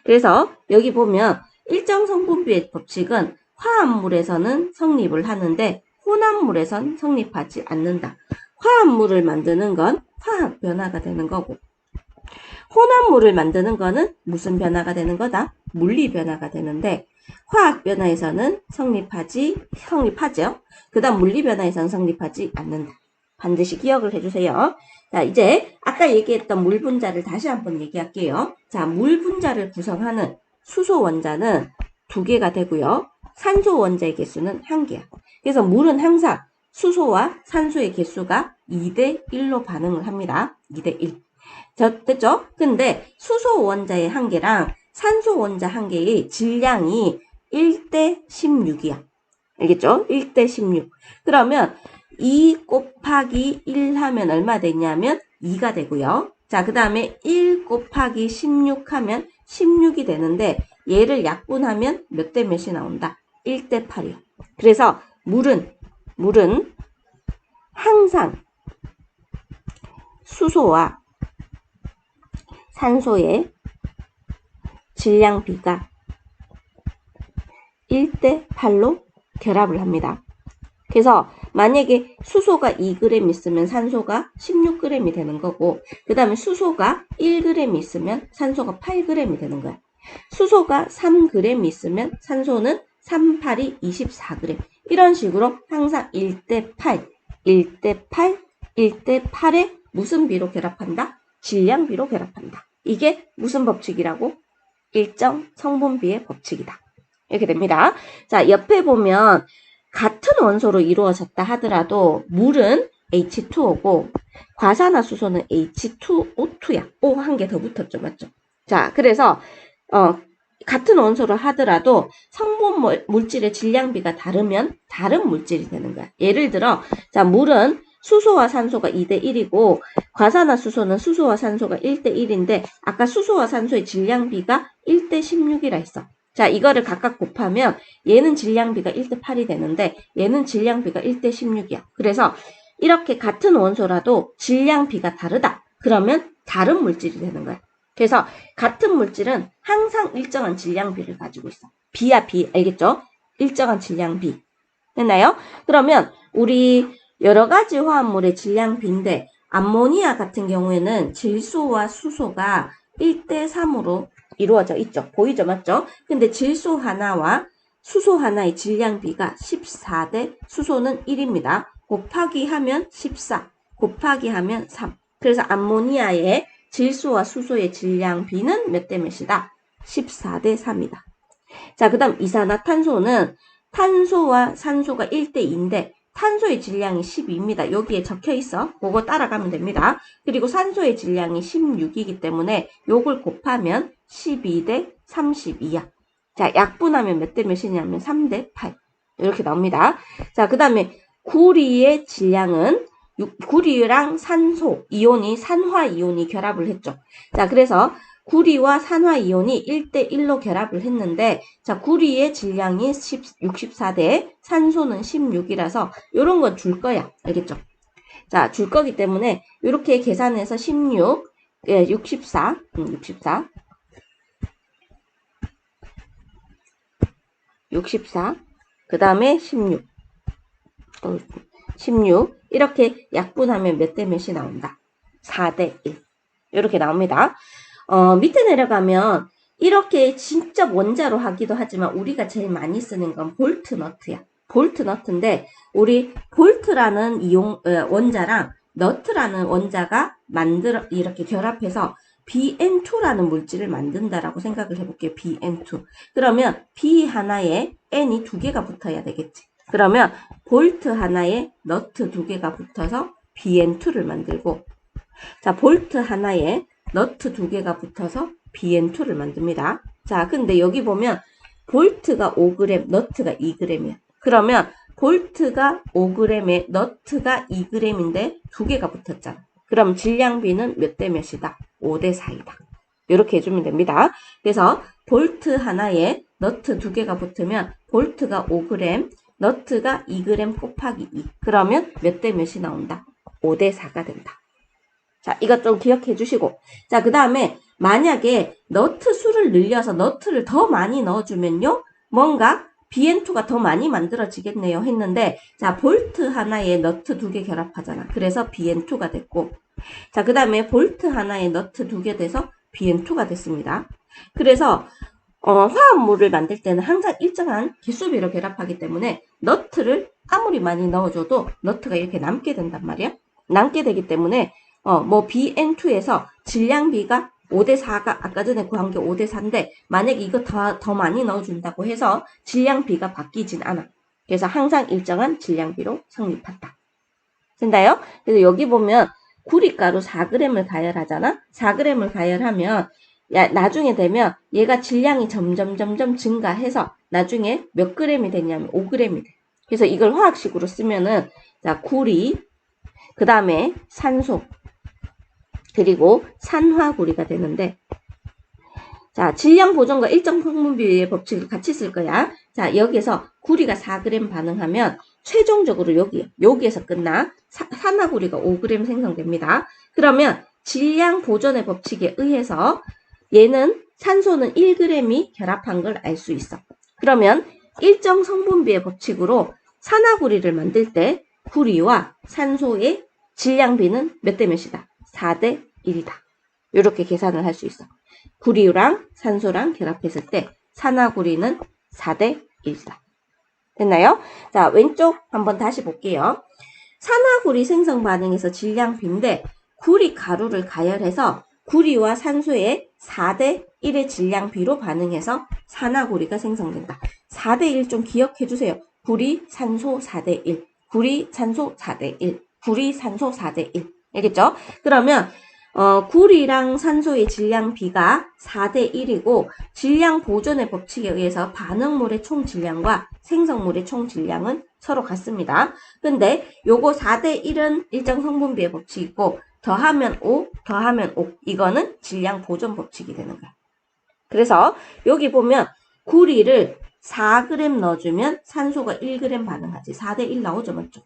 Speaker 1: 그래서 여기 보면 일정 성분비의 법칙은 화합물에서는 성립을 하는데 혼합물에선 성립하지 않는다. 화합물을 만드는 건 화학 변화가 되는 거고 혼합물을 만드는 거는 무슨 변화가 되는 거다? 물리 변화가 되는데 화학 변화에서는 성립하죠. 그 다음 물리 변화에서는 성립하지 않는다. 반드시 기억을 해주세요. 자, 이제 아까 얘기했던 물 분자를 다시 한번 얘기할게요. 자, 물 분자를 구성하는 수소 원자는 2개가 되고요. 산소 원자의 개수는 1개야. 그래서 물은 항상 수소와 산소의 개수가 2대 1로 반응을 합니다. 2대 1. 됐죠? 근데 수소 원자의 1개랑 산소 원자 1개의 질량이 1대 16이야. 알겠죠? 1대 16. 그러면 2 곱하기 1 하면 얼마 되냐면 2가 되고요. 자, 그 다음에 1 곱하기 16 하면 16이 되는데 얘를 약분하면 몇 대 몇이 나온다? 1대 8이요. 그래서 물은 항상 수소와 산소의 질량비가 1대 8로 결합을 합니다. 그래서 만약에 수소가 2g 있으면 산소가 16g이 되는 거고 그 다음에 수소가 1g 있으면 산소가 8g이 되는 거야. 수소가 3g 있으면 산소는 3, 8이 24g. 이런 식으로 항상 1대 8, 1대 8, 1대 8에 무슨 비로 결합한다? 질량비로 결합한다. 이게 무슨 법칙이라고? 일정 성분비의 법칙이다. 이렇게 됩니다. 자, 옆에 보면 같은 원소로 이루어졌다 하더라도 물은 H2O고 과산화수소는 H2O2야. O 한 개 더 붙었죠. 맞죠? 자, 그래서 같은 원소로 하더라도 성분 물질의 질량비가 다르면 다른 물질이 되는 거야. 예를 들어 자, 물은 수소와 산소가 2대 1이고 과산화수소는 수소와 산소가 1대 1인데 아까 수소와 산소의 질량비가 1대 16이라 했어. 자, 이거를 각각 곱하면 얘는 질량비가 1대 8이 되는데 얘는 질량비가 1대 16이야. 그래서 이렇게 같은 원소라도 질량비가 다르다. 그러면 다른 물질이 되는 거야. 그래서 같은 물질은 항상 일정한 질량비를 가지고 있어. 비야 비. 알겠죠? 일정한 질량비. 됐나요? 그러면 우리 여러 가지 화합물의 질량비인데 암모니아 같은 경우에는 질소와 수소가 1대3으로 이루어져 있죠. 보이죠? 맞죠? 근데 질소 하나와 수소 하나의 질량비가 14대 수소는 1입니다. 곱하기 하면 14, 곱하기 하면 3. 그래서 암모니아의 질소와 수소의 질량비는 몇 대 몇이다? 14대 3이다. 자, 그 다음 이산화탄소는 탄소와 산소가 1대2인데 탄소의 질량이 12입니다. 여기에 적혀 있어. 그거 따라가면 됩니다. 그리고 산소의 질량이 16이기 때문에 요걸 곱하면 12대 32야. 자, 약분하면 몇 대 몇이냐면 3대 8. 이렇게 나옵니다. 자, 그 다음에 구리의 질량은 구리랑 산소 이온이 산화 이온이 결합을 했죠. 자, 그래서 구리와 산화 이온이 1대1로 결합을 했는데, 자, 구리의 질량이 64대, 산소는 16이라서, 요런 건 줄 거야. 알겠죠? 자, 줄 거기 때문에, 이렇게 계산해서 16, 64, 64, 그 다음에 16, 16, 이렇게 약분하면 몇 대 몇이 나온다? 4대 1. 이렇게 나옵니다. 밑에 내려가면 이렇게 진짜 원자로 하기도 하지만 우리가 제일 많이 쓰는 건 볼트 너트야. 볼트 너트인데 우리 볼트라는 원자랑 너트라는 원자가 이렇게 결합해서 BN2라는 물질을 만든다라고 생각을 해볼게요. BN2. 그러면 B 하나에 N이 두 개가 붙어야 되겠지. 그러면 볼트 하나에 너트 두 개가 붙어서 BN2를 만들고, 자, 볼트 하나에 너트 두 개가 붙어서 BN2를 만듭니다. 자, 근데 여기 보면 볼트가 5g, 너트가 2g이야. 그러면 볼트가 5g에 너트가 2g인데 두 개가 붙었잖아. 그럼 질량비는 몇 대 몇이다? 5대 4이다. 이렇게 해주면 됩니다. 그래서 볼트 하나에 너트 두 개가 붙으면 볼트가 5g, 너트가 2g 곱하기 2. 그러면 몇 대 몇이 나온다? 5대 4가 된다. 자, 이것 좀 기억해 주시고. 자, 그 다음에 만약에 너트 수를 늘려서 너트를 더 많이 넣어주면요. 뭔가 BN2가 더 많이 만들어지겠네요 했는데, 자, 볼트 하나에 너트 두 개 결합하잖아. 그래서 BN2가 됐고, 자, 그 다음에 볼트 하나에 너트 두 개 돼서 BN2가 됐습니다. 그래서 화합물을 만들 때는 항상 일정한 개수비로 결합하기 때문에 너트를 아무리 많이 넣어줘도 너트가 이렇게 남게 된단 말이야. 남게 되기 때문에 BN2에서 질량비가 5대 4가 아까 전에 구한 게 5대 4인데 만약에 이거 더 많이 넣어준다고 해서 질량비가 바뀌진 않아. 그래서 항상 일정한 질량비로 성립한다. 된다요? 그래서 여기 보면 구리가루 4g을 가열하잖아. 4g을 가열하면 나중에 되면 얘가 질량이 점점 증가해서 나중에 몇 g이 되냐면 5g이 돼. 그래서 이걸 화학식으로 쓰면은 자, 구리, 그 다음에 산소, 그리고 산화구리가 되는데, 자, 질량 보존과 일정 성분비의 법칙을 같이 쓸 거야. 자, 여기에서 구리가 4g 반응하면 최종적으로 여기에서 끝나 산화구리가 5g 생성됩니다. 그러면 질량 보존의 법칙에 의해서 얘는 산소는 1g이 결합한 걸 알 수 있어. 그러면 일정 성분비의 법칙으로 산화구리를 만들 때 구리와 산소의 질량비는 몇 대 몇이다? 4대 1이다. 이렇게 계산을 할 수 있어. 구리랑 산소랑 결합했을 때 산화구리는 4대 1이다. 됐나요? 자, 왼쪽 한번 다시 볼게요. 산화구리 생성 반응에서 질량비인데 구리 가루를 가열해서 구리와 산소의 4대 1의 질량비로 반응해서 산화구리가 생성된다. 4대 1 좀 기억해 주세요. 구리, 산소 4대 1, 구리, 산소 4대 1, 구리, 산소 4대 1. 알겠죠? 그러면 구리랑 산소의 질량비가 4대 1이고 질량 보존의 법칙에 의해서 반응물의 총 질량과 생성물의 총 질량은 서로 같습니다. 근데 요거 4대 1은 일정 성분비의 법칙이고 더하면 5, 더하면 5. 이거는 질량 보존 법칙이 되는 거야. 그래서 여기 보면 구리를 4g 넣어주면 산소가 1g 반응하지. 4대 1 나오죠, 맞죠?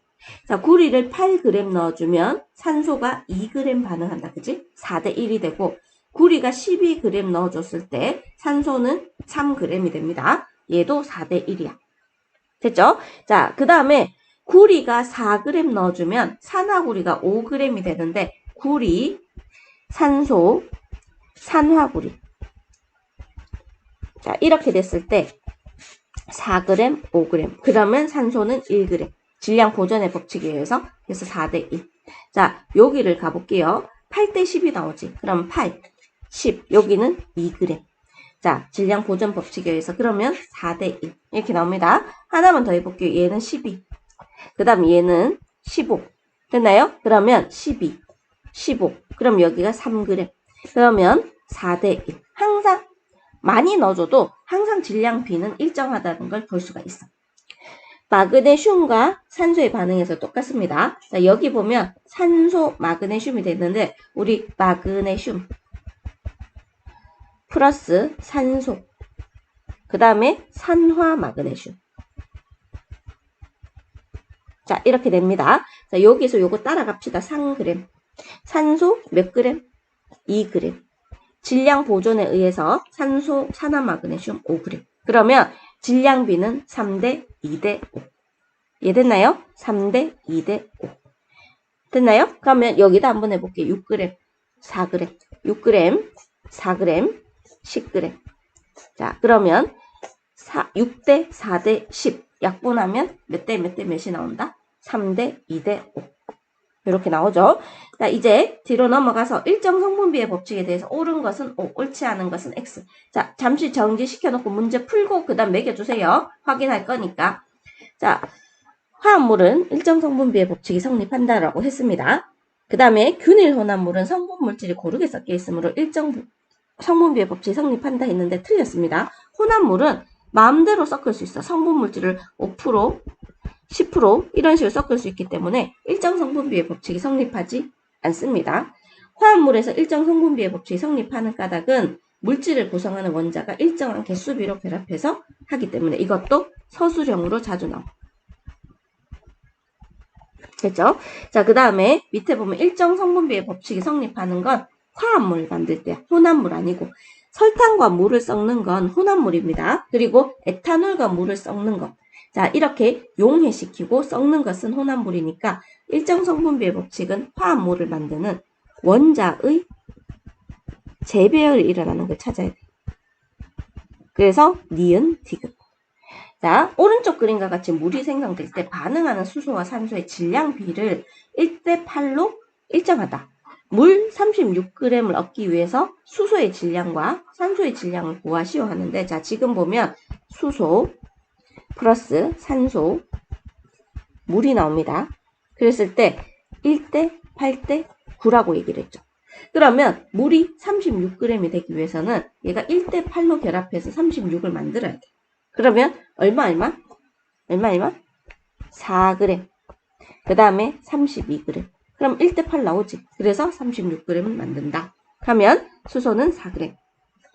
Speaker 1: 자, 구리를 8g 넣어주면 산소가 2g 반응한다. 그치? 4대 1이 되고 구리가 12g 넣어줬을 때 산소는 3g이 됩니다. 얘도 4대 1이야. 됐죠? 자, 그 다음에 구리가 4g 넣어주면 산화구리가 5g이 되는데 구리, 산소, 산화구리. 자, 이렇게 됐을 때 4g, 5g. 그러면 산소는 1g. 질량 보존의 법칙에 의해서 그래서 4대1. 자, 여기를 가볼게요. 8대10이 나오지. 그럼 8, 10. 여기는 2g. 자, 질량 보존 법칙에 의해서 그러면 4대1. 이렇게 나옵니다. 하나만 더 해볼게요. 얘는 12. 그 다음 얘는 15. 됐나요? 그러면 12, 15. 그럼 여기가 3g. 그러면 4대1. 항상 많이 넣어줘도 항상 질량 B는 일정하다는 걸 볼 수가 있어. 마그네슘과 산소의 반응에서 똑같습니다. 자, 여기 보면 산소 마그네슘이 되는데 우리 마그네슘 플러스 산소 그 다음에 산화 마그네슘. 자, 이렇게 됩니다. 자, 여기서 요거 따라갑시다. 3g. 산소 몇 g? 2g. 질량 보존에 의해서 산소, 산화 마그네슘 5g. 그러면 질량 B는 3대 2대 5. 이해됐나요? 3대 2대 5. 됐나요? 그러면 여기다 한번 해볼게요. 6g, 4g, 6g, 4g, 10g. 자, 그러면 6대 4대 10. 약분하면 몇 대 몇이 나온다? 3대 2대 5. 이렇게 나오죠. 자, 이제 뒤로 넘어가서 일정 성분비의 법칙에 대해서 옳은 것은 O, 옳지 않은 것은 X. 자, 잠시 정지시켜놓고 문제 풀고 그 다음 매겨주세요. 확인할 거니까. 자, 화합물은 일정 성분비의 법칙이 성립한다라고 했습니다. 그 다음에 균일 혼합물은 성분 물질이 고르게 섞여 있으므로 일정 성분비의 법칙이 성립한다 했는데 틀렸습니다. 혼합물은 마음대로 섞을 수 있어. 성분 물질을 5%, 10% 이런 식으로 섞을 수 있기 때문에 일정 성분비의 법칙이 성립하지 않습니다. 화합물에서 일정 성분비의 법칙이 성립하는 까닭은 물질을 구성하는 원자가 일정한 개수비로 결합해서 하기 때문에 이것도 서술형으로 자주 나옵니다. 됐죠? 자, 그 다음에 밑에 보면 일정 성분비의 법칙이 성립하는 건 화합물 만들 때 혼합물 아니고 설탕과 물을 섞는 건 혼합물입니다. 그리고 에탄올과 물을 섞는 것. 자, 이렇게 용해시키고 섞는 것은 혼합물이니까 일정 성분비의 법칙은 화합물을 만드는 원자의 재배열이 일어나는 걸 찾아야 돼. 그래서 니은, 디귿. 자, 오른쪽 그림과 같이 물이 생성될 때 반응하는 수소와 산소의 질량 비를 1대 8로 일정하다. 물 36g을 얻기 위해서 수소의 질량과 산소의 질량을 구하시오 하는데, 자, 지금 보면 수소 플러스 산소 물이 나옵니다. 그랬을 때 1대 8대 9라고 얘기를 했죠. 그러면 물이 36g이 되기 위해서는 얘가 1대 8로 결합해서 36을 만들어야 돼. 그러면 얼마? 4g. 그 다음에 32g. 그럼 1대 8 나오지. 그래서 36g을 만든다. 하면 수소는 4g,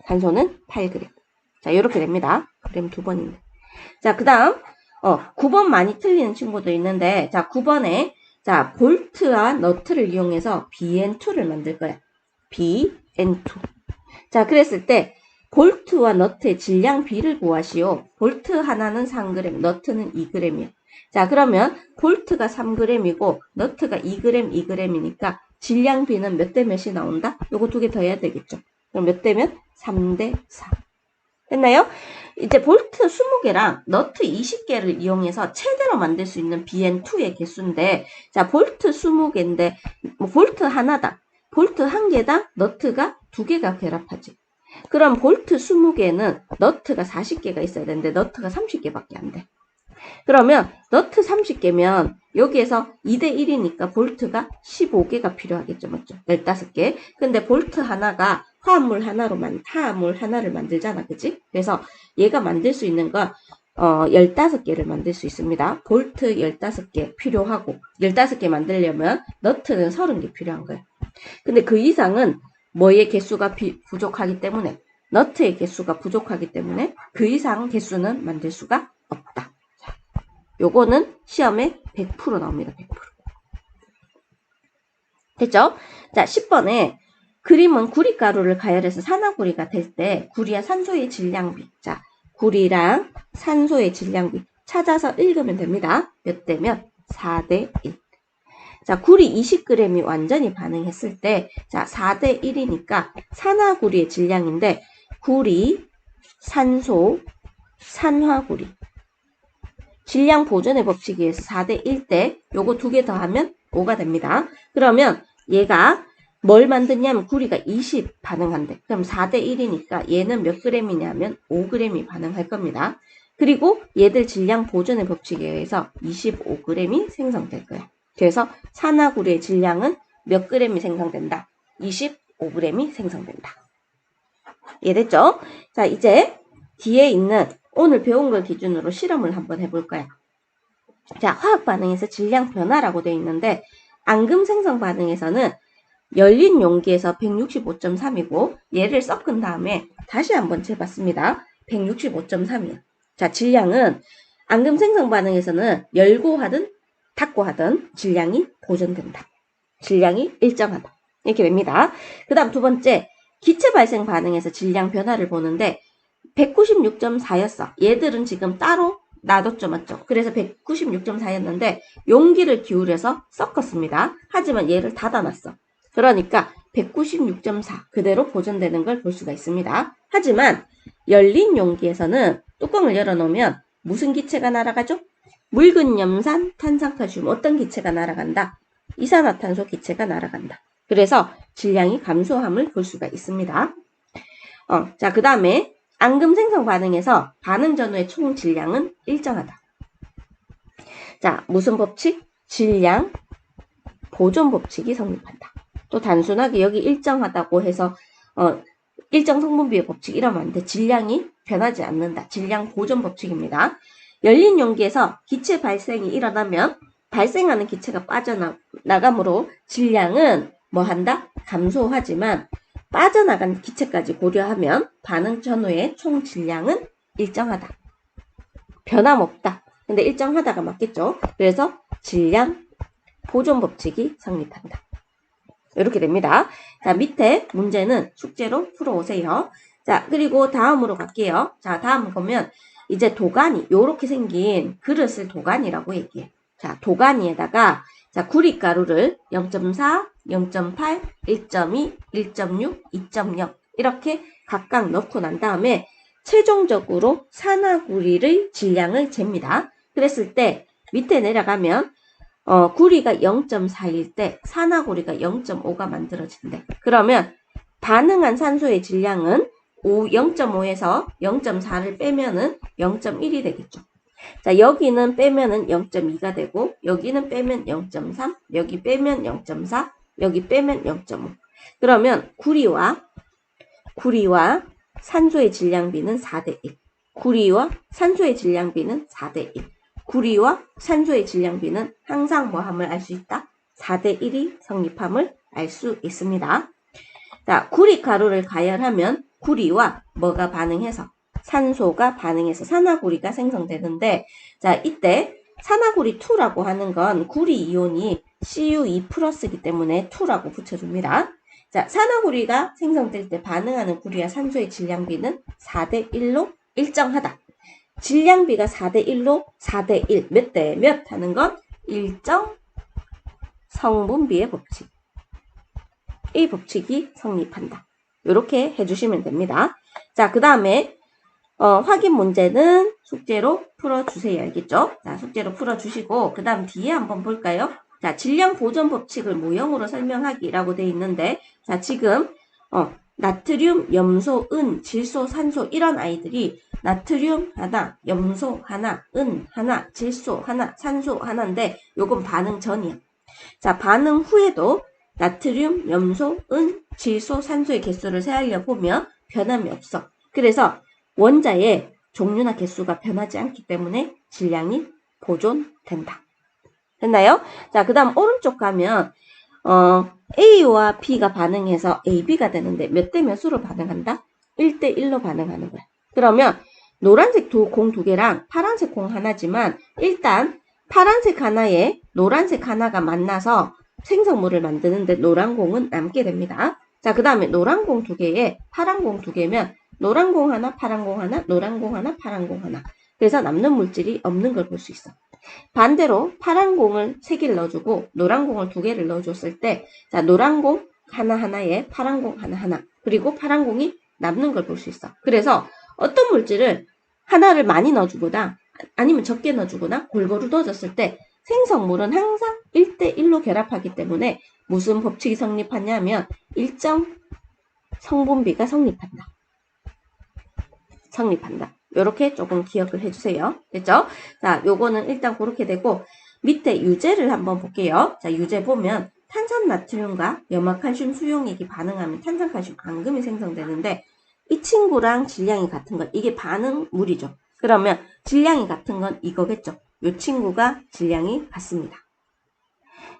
Speaker 1: 산소는 8g. 자, 이렇게 됩니다. 그럼 두 번인데. 자, 그 다음 9번 많이 틀리는 친구도 있는데, 자, 9번에 자, 볼트와 너트를 이용해서 BN2를 만들 거야. BN2. 자, 그랬을 때 볼트와 너트의 질량 B를 구하시오. 볼트 하나는 3g, 너트는 2g이요. 자, 그러면 볼트가 3g이고 너트가 2g, 2g이니까 질량 B는 몇 대 몇이 나온다? 요거 두 개 더 해야 되겠죠. 그럼 몇 대면? 3대 4. 됐나요? 이제 볼트 20개랑 너트 20개를 이용해서 최대로 만들 수 있는 BN2의 개수인데, 자, 볼트 20개인데 볼트 하나다. 볼트 한 개당 너트가 2개가 결합하지. 그럼 볼트 20개는 너트가 40개가 있어야 되는데 너트가 30개밖에 안 돼. 그러면 너트 30개면 여기에서 2대 1이니까 볼트가 15개가 필요하겠죠. 맞죠? 15개. 근데 볼트 하나가 화합물 하나를 만들잖아. 그치? 그래서 얘가 만들 수 있는 건 15개를 만들 수 있습니다. 볼트 15개 필요하고 15개 만들려면 너트는 30개 필요한 거예요. 근데 그 이상은 뭐의 개수가 부족하기 때문에, 너트의 개수가 부족하기 때문에 그 이상 개수는 만들 수가 없다. 자, 요거는 시험에 100% 나옵니다. 100%. 됐죠? 자, 10번에 그림은 구리가루를 가열해서 산화구리가 될 때 구리와 산소의 질량비. 자, 구리랑 산소의 질량비 찾아서 읽으면 됩니다. 몇 대면? 4대 1. 자, 구리 20g이 완전히 반응했을 때, 자, 4대 1이니까 산화구리의 질량인데, 구리, 산소, 산화구리. 질량 보존의 법칙에 의해서 4대 1 때 요거 두 개 더하면 5가 됩니다. 그러면 얘가 뭘 만드냐면 구리가 20 반응한대. 그럼 4대 1이니까 얘는 몇 g이냐면 5g이 반응할 겁니다. 그리고 얘들 질량 보존의 법칙에 의해서 25g이 생성될 거야. 그래서 산화구리의 질량은 몇 g이 생성된다? 25g이 생성된다. 이해됐죠? 자, 이제 뒤에 있는 오늘 배운 걸 기준으로 실험을 한번 해볼 거야. 자, 화학 반응에서 질량 변화라고 되어 있는데 앙금 생성 반응에서는 열린 용기에서 165.3이고 얘를 섞은 다음에 다시 한번 재봤습니다. 165.3이야. 자, 질량은 앙금 생성 반응에서는 열고 하든 닫고 하든 질량이 보존된다. 질량이 일정하다. 이렇게 됩니다. 그 다음 두 번째, 기체 발생 반응에서 질량 변화를 보는데 196.4였어. 얘들은 지금 따로 놔뒀죠, 맞죠? 그래서 196.4였는데 용기를 기울여서 섞었습니다. 하지만 얘를 닫아놨어. 그러니까 196.4 그대로 보존되는 걸 볼 수가 있습니다. 하지만 열린 용기에서는 뚜껑을 열어놓으면 무슨 기체가 날아가죠? 묽은 염산, 탄산칼슘 어떤 기체가 날아간다? 이산화탄소 기체가 날아간다. 그래서 질량이 감소함을 볼 수가 있습니다. 자, 그 다음에 앙금 생성 반응에서 반응 전후의 총 질량은 일정하다. 자, 무슨 법칙? 질량 보존 법칙이 성립한다. 또 단순하게 여기 일정하다고 해서 일정 성분비의 법칙 이러면 안 돼. 질량이 변하지 않는다. 질량 보존 법칙입니다. 열린 용기에서 기체 발생이 일어나면 발생하는 기체가 빠져나가므로 질량은 뭐 한다? 감소하지만 빠져나간 기체까지 고려하면 반응 전후의 총 질량은 일정하다. 변함없다. 근데 일정하다가 맞겠죠? 그래서 질량 보존 법칙이 성립한다. 이렇게 됩니다. 자, 밑에 문제는 숙제로 풀어오세요. 자, 그리고 다음으로 갈게요. 자, 다음 보면 이제 도가니, 요렇게 생긴 그릇을 도가니라고 얘기해. 자, 도가니에다가 자, 구리가루를 0.4, 0.8, 1.2, 1.6, 2.0 이렇게 각각 넣고 난 다음에 최종적으로 산화구리의 질량을 잽니다. 그랬을 때 밑에 내려가면 구리가 0.4일 때 산화구리가 0.5가 만들어진대. 그러면 반응한 산소의 질량은 0.5에서 0.4를 빼면은 0.1이 되겠죠. 자, 여기는 빼면은 0.2가 되고 여기는 빼면 0.3, 여기 빼면 0.4, 여기 빼면 0.5. 그러면 구리와 산소의 질량비는 4대 1. 구리와 산소의 질량비는 4대 1. 구리와 산소의 질량비는 항상 뭐함을 알 수 있다? 4대 1이 성립함을 알 수 있습니다. 자, 구리 가루를 가열하면 구리와 뭐가 반응해서 산소가 반응해서 산화구리가 생성되는데 자, 이때 산화구리 2라고 하는 건 구리 이온이 Cu2+이기 때문에 2라고 붙여줍니다. 자, 산화구리가 생성될 때 반응하는 구리와 산소의 질량비는 4대 1로 일정하다. 질량비가 4대 1로 4대 1, 몇 대 몇 하는 건 일정 성분비의 법칙. 이 법칙이 성립한다. 이렇게 해주시면 됩니다. 자, 그 다음에 확인 문제는 숙제로 풀어주세요. 알겠죠? 자, 숙제로 풀어주시고 그 다음 뒤에 한번 볼까요? 자, 질량 보존 법칙을 모형으로 설명하기라고 되어 있는데 자, 지금 나트륨, 염소, 은, 질소, 산소 이런 아이들이 나트륨 하나, 염소 하나, 은 하나, 질소 하나, 산소 하나인데 요건 반응 전이야. 자, 반응 후에도 나트륨, 염소, 은, 질소, 산소의 개수를 세알려 보면 변함이 없어. 그래서 원자의 종류나 개수가 변하지 않기 때문에 질량이 보존된다. 됐나요? 자, 그 다음 오른쪽 가면 A와 B가 반응해서 AB가 되는데 몇 대 몇으로 반응한다? 1대 1로 반응하는 거야. 그러면 노란색 공 두 개랑 파란색 공 하나지만 일단 파란색 하나에 노란색 하나가 만나서 생성물을 만드는데 노란 공은 남게 됩니다. 자, 그 다음에 노란 공 두 개에 파란 공 두 개면 노란 공 하나, 파란 공 하나, 노란 공 하나, 파란 공 하나. 그래서 남는 물질이 없는 걸 볼 수 있어. 반대로 파란 공을 3개를 넣어주고 노란 공을 2개를 넣어줬을 때, 자, 노란 공 하나하나에 파란 공 하나하나, 그리고 파란 공이 남는 걸 볼 수 있어. 그래서 어떤 물질을 하나를 많이 넣어주거나 아니면 적게 넣어주거나 골고루 넣어줬을 때 생성물은 항상 1대1로 결합하기 때문에 무슨 법칙이 성립하냐면 일정 성분비가 성립한다. 요렇게 조금 기억을 해주세요. 됐죠? 자, 요거는 일단 그렇게 되고, 밑에 유제를 한번 볼게요. 자, 유제 보면 탄산나트륨과 염화칼슘 수용액이 반응하면 탄산칼슘 앙금이 생성되는데, 이 친구랑 질량이 같은 건 이게 반응물이죠. 그러면 질량이 같은 건 이거겠죠. 이 친구가 질량이 같습니다.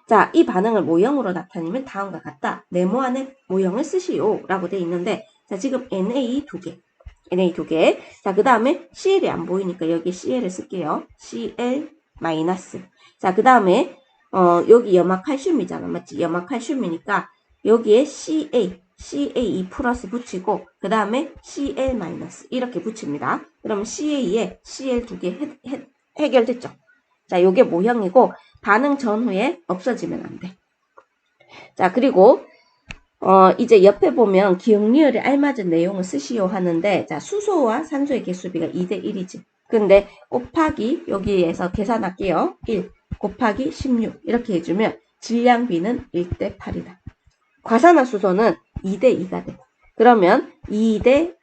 Speaker 1: 자, 이 반응을 모형으로 나타내면 다음과 같다. 네모안의 모형을 쓰시오 라고 되어 있는데, 자, 지금 Na 2개. NA 2개. 자, 그 다음에 CL이 안 보이니까 여기 CL을 쓸게요. CL 마이너스. 자, 그 다음에 여기 염화칼슘이잖아. 맞지? 염화칼슘이니까 여기에 CA2 플러스 붙이고 그 다음에 CL 마이너스 이렇게 붙입니다. 그럼 CA에 CL 2개 해결됐죠? 자, 요게 모형이고 반응 전후에 없어지면 안 돼. 자, 그리고 이제 옆에 보면 기억리을에 알맞은 내용을 쓰시오 하는데, 자, 수소와 산소의 개수비가 2대1이지. 근데 곱하기 여기에서 계산할게요. 1 곱하기 16 이렇게 해주면 질량비는 1대8이다. 과산화수소는 2대2가 돼. 그러면 2대2,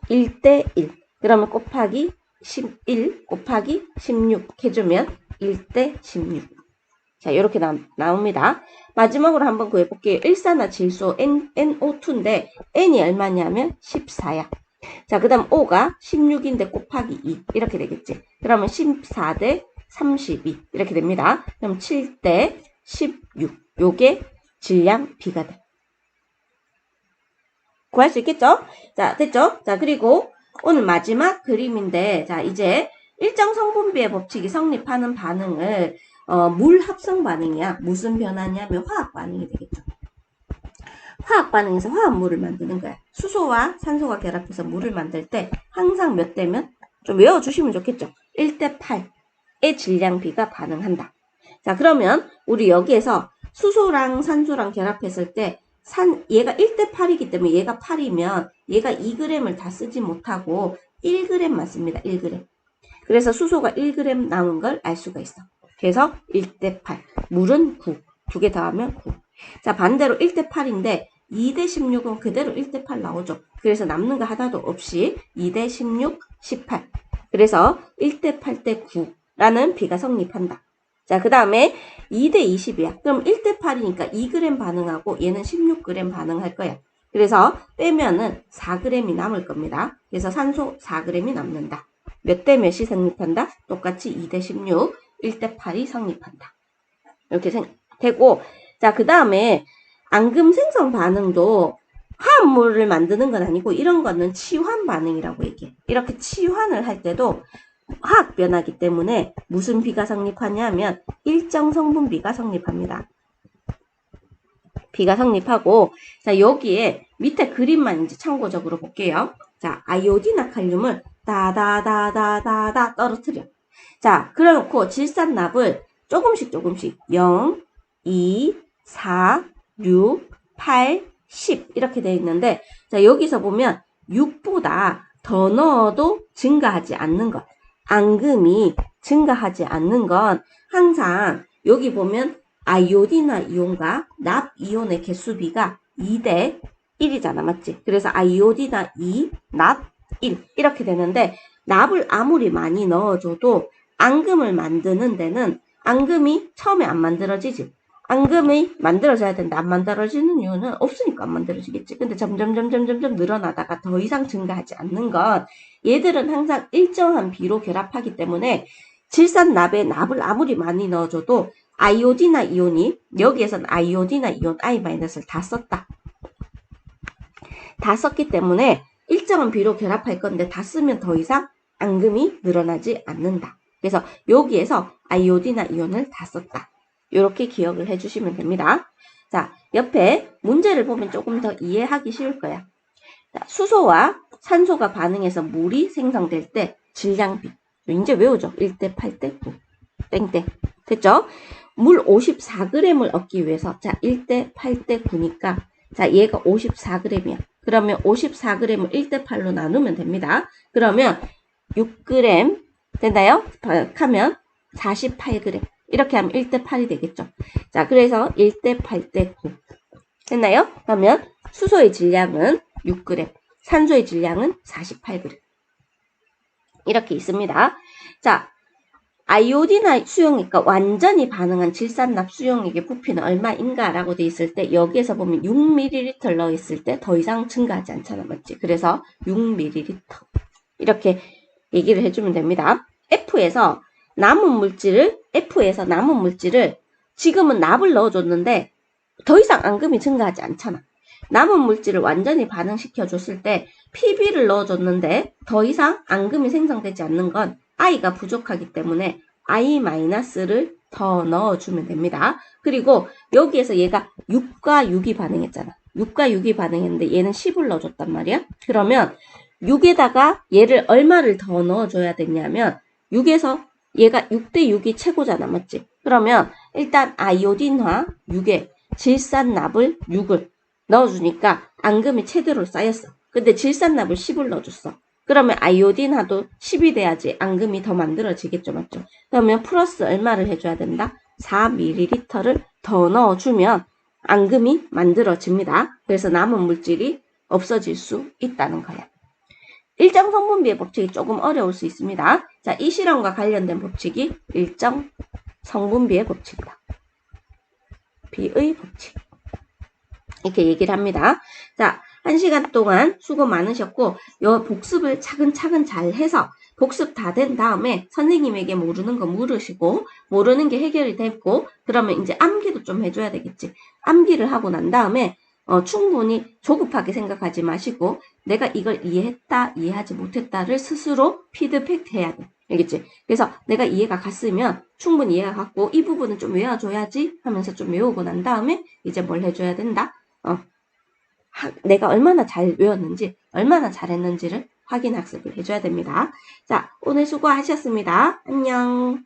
Speaker 1: 1대1. 그러면 곱하기 11 곱하기 16 해주면 1대16. 자, 이렇게 나옵니다. 마지막으로 한번 구해볼게요. 일산화질소 NO2인데 N이 얼마냐면 14야. 자, 그 다음 O가 16인데 곱하기 2 이렇게 되겠지. 그러면 14대 32 이렇게 됩니다. 그럼 7대 16 요게 질량 B가 돼. 구할 수 있겠죠? 자, 됐죠? 자, 그리고 오늘 마지막 그림인데, 자, 이제 일정 성분비의 법칙이 성립하는 반응을 물 합성 반응이야. 무슨 변화냐면 화학 반응이 되겠죠. 화학 반응에서 화합물을 만드는 거야. 수소와 산소가 결합해서 물을 만들 때 항상 몇 대면 좀 외워주시면 좋겠죠. 1대8의 질량 B가 반응한다. 자, 그러면 우리 여기에서 수소랑 산소랑 결합했을 때 얘가 1대8이기 때문에 얘가 8이면 얘가 2g을 다 쓰지 못하고 1g만 씁니다. 1g. 그래서 수소가 1g 남은 걸 알 수가 있어. 그래서 1대8. 물은 9. 2개 더하면 9. 자, 반대로 1대8인데 2대16은 그대로 1대8 나오죠. 그래서 남는 거 하나도 없이 2대16, 18. 그래서 1대8 대 9라는 비가 성립한다. 자, 그 다음에 2대20이야. 그럼 1대8이니까 2g 반응하고 얘는 16g 반응할 거야. 그래서 빼면은 4g이 남을 겁니다. 그래서 산소 4g이 남는다. 몇 대 몇이 성립한다? 똑같이 2대16, 1대8이 성립한다. 이렇게 되고, 자, 그 다음에 앙금 생성 반응도 화합물을 만드는 건 아니고 이런 거는 치환 반응이라고 얘기해. 이렇게 치환을 할 때도 화학 변화기 때문에 무슨 비가 성립하냐면 일정 성분비가 성립합니다. 비가 성립하고, 자, 여기에 밑에 그림만 이제 참고적으로 볼게요. 자, 아이오디나 칼륨을 다다다다다다 떨어뜨려. 자, 그래놓고 질산납을 조금씩 0, 2, 4, 6, 8, 10 이렇게 되어 있는데, 자, 여기서 보면 6보다 더 넣어도 증가하지 않는 것. 앙금이 증가하지 않는 건 항상 여기 보면 아이오디나 이온과 납 이온의 개수비가 2대 1이잖아. 맞지? 그래서 아이오디나 2, 납 1 이렇게 되는데 납을 아무리 많이 넣어줘도 앙금을 만드는 데는 앙금이 처음에 안 만들어지지. 앙금이 만들어져야 되는데 안 만들어지는 이유는 없으니까 안 만들어지겠지. 근데 점점 늘어나다가 더 이상 증가하지 않는 건 얘들은 항상 일정한 비로 결합하기 때문에 질산납에 납을 아무리 많이 넣어줘도 아이오디나 이온이 여기에서는 아이오디나 이온 I-를 다 썼다. 다 썼기 때문에 일정한 비로 결합할 건데 다 쓰면 더 이상 앙금이 늘어나지 않는다. 그래서 여기에서 아이오디나 이온을 다 썼다. 이렇게 기억을 해주시면 됩니다. 자, 옆에 문제를 보면 조금 더 이해하기 쉬울 거야. 자, 수소와 산소가 반응해서 물이 생성될 때 질량비 이제 외우죠. 1대 8대 9. 땡땡. 됐죠? 물 54g을 얻기 위해서 자 1대 8대 9니까 자 얘가 54g이야. 그러면 54g을 1대 8로 나누면 됩니다. 그러면 6g 됐나요? 하면 48g. 이렇게 하면 1대 8이 되겠죠. 자 그래서 1대 8대 9 됐나요? 그러면 수소의 질량은 6g, 산소의 질량은 48g. 이렇게 있습니다. 자, 아이오딘 수용액과 완전히 반응한 질산납 수용액의 부피는 얼마인가 라고 돼 있을 때 여기에서 보면 6ml 넣었을 때 더 이상 증가하지 않잖아. 맞지? 그래서 6ml 이렇게 얘기를 해주면 됩니다. F에서 남은 물질을 지금은 납을 넣어줬는데 더 이상 앙금이 증가하지 않잖아. 남은 물질을 완전히 반응시켜 줬을 때 PB를 넣어줬는데 더 이상 앙금이 생성되지 않는 건 I가 부족하기 때문에 I-를 더 넣어주면 됩니다. 그리고 여기에서 얘가 6과 6이 반응했잖아. 6과 6이 반응했는데 얘는 10을 넣어줬단 말이야. 그러면 6에다가 얘를 얼마를 더 넣어줘야 되냐면 6에서 얘가 6대 6이 최고잖아. 맞지? 그러면 일단 아이오딘화 6에 질산납을 6을 넣어주니까 앙금이 최대로 쌓였어. 근데 질산납을 10을 넣어줬어. 그러면 아이오딘화도 10이 돼야지 앙금이 더 만들어지겠죠. 맞죠? 그러면 플러스 얼마를 해줘야 된다? 4ml를 더 넣어주면 앙금이 만들어집니다. 그래서 남은 물질이 없어질 수 있다는 거야. 일정 성분비의 법칙이 조금 어려울 수 있습니다. 자, 이 실험과 관련된 법칙이 일정 성분비의 법칙이다. 비의 법칙. 이렇게 얘기를 합니다. 자, 1시간 동안 수고 많으셨고 요 복습을 차근차근 잘 해서 복습 다 된 다음에 선생님에게 모르는 거 물으시고 모르는 게 해결이 됐고 그러면 이제 암기도 좀 해줘야 되겠지. 암기를 하고 난 다음에 충분히 조급하게 생각하지 마시고 내가 이걸 이해했다, 이해하지 못했다를 스스로 피드백 해야 돼. 알겠지? 그래서 내가 이해가 갔으면 충분히 이해가 갔고 이 부분은 좀 외워줘야지 하면서 좀 외우고 난 다음에 이제 뭘 해줘야 된다? 내가 얼마나 잘 외웠는지, 얼마나 잘했는지를 확인 학습을 해줘야 됩니다. 자, 오늘 수고하셨습니다. 안녕.